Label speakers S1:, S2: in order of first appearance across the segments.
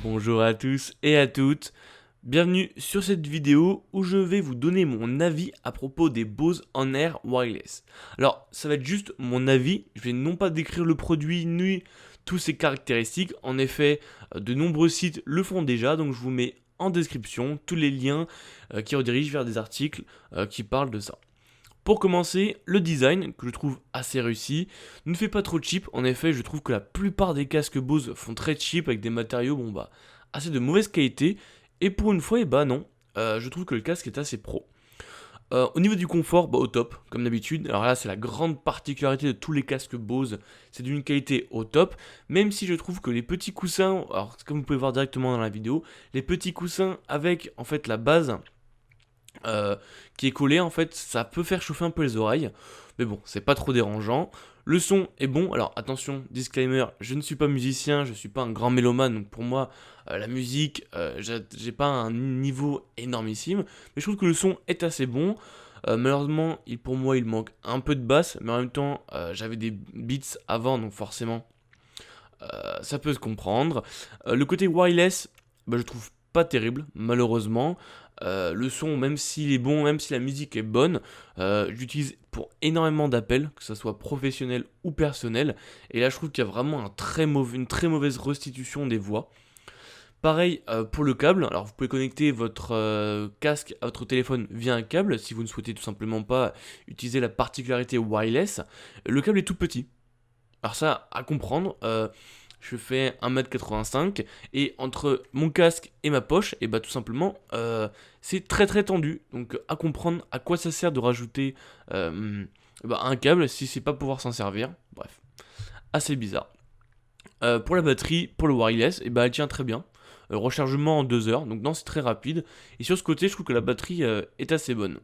S1: Bonjour à tous et à toutes, bienvenue sur cette vidéo où je vais vous donner mon avis à propos des Bose On Air Wireless. Alors ça va être juste mon avis, je vais non pas décrire le produit ni toutes ses caractéristiques, en effet de nombreux sites le font déjà, donc je vous mets en description tous les liens qui redirigent vers des articles qui parlent de ça. Pour commencer, le design, que je trouve assez réussi, ne fait pas trop cheap. En effet, je trouve que la plupart des casques Bose font très cheap avec des matériaux, assez de mauvaise qualité. Et pour une fois, non. Je trouve que le casque est assez pro. Au niveau du confort, au top, comme d'habitude. Alors là, c'est la grande particularité de tous les casques Bose. C'est d'une qualité au top. Même si je trouve que les petits coussins, alors comme vous pouvez voir directement dans la vidéo, les petits coussins avec en fait la base euh, qui est collé, en fait, ça peut faire chauffer un peu les oreilles, mais bon, c'est pas trop dérangeant. Le son est bon, alors attention, disclaimer, je ne suis pas musicien, je suis pas un grand mélomane, donc pour moi, la musique, j'ai pas un niveau énormissime, mais je trouve que le son est assez bon. Malheureusement, pour moi, il manque un peu de basse, mais en même temps, j'avais des beats avant, donc forcément, ça peut se comprendre. Le côté wireless, je trouve pas terrible, malheureusement. Le son, même s'il est bon, même si la musique est bonne, j'utilise pour énormément d'appels, que ce soit professionnel ou personnel. Et là, je trouve qu'il y a vraiment une très mauvaise restitution des voix. Pareil pour le câble, alors vous pouvez connecter votre casque à votre téléphone via un câble si vous ne souhaitez tout simplement pas utiliser la particularité wireless. Le câble est tout petit, alors ça, à comprendre, je fais 1m85 et entre mon casque et ma poche, et tout simplement, c'est très très tendu. Donc à comprendre à quoi ça sert de rajouter un câble si c'est pas pouvoir s'en servir. Bref, assez bizarre. Pour la batterie, pour le wireless, elle tient très bien. Rechargement en 2 heures, donc non, c'est très rapide. Et sur ce côté, je trouve que la batterie est assez bonne.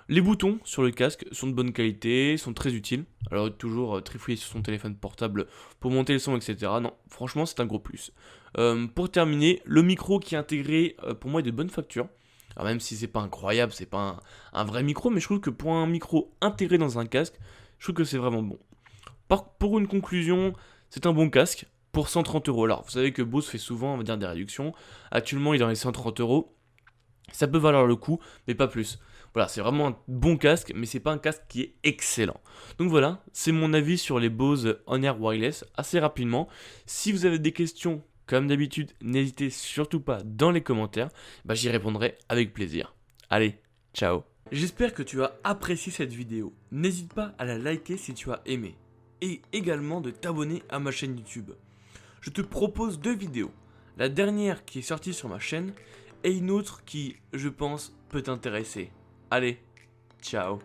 S1: Les boutons sur le casque sont de bonne qualité, sont très utiles. Alors toujours trifouiller sur son téléphone portable pour monter le son, etc. Non, franchement c'est un gros plus. Pour terminer, le micro qui est intégré pour moi est de bonne facture. Alors même si c'est pas incroyable, c'est pas un vrai micro, mais je trouve que pour un micro intégré dans un casque, je trouve que c'est vraiment bon. Pour une conclusion, c'est un bon casque pour 130 euros. Alors vous savez que Bose fait souvent, on va dire, des réductions. Actuellement il est dans les 130 euros. Ça peut valoir le coup, mais pas plus. Voilà, c'est vraiment un bon casque, mais c'est pas un casque qui est excellent. Donc voilà, c'est mon avis sur les Bose On Air Wireless assez rapidement. Si vous avez des questions, comme d'habitude, n'hésitez surtout pas dans les commentaires, j'y répondrai avec plaisir. Allez, ciao. J'espère que tu as apprécié cette vidéo. N'hésite pas à la liker si tu as aimé. Et également de t'abonner à ma chaîne YouTube. Je te propose 2 vidéos. La dernière qui est sortie sur ma chaîne et une autre qui, je pense, peut t'intéresser. Allez, ciao.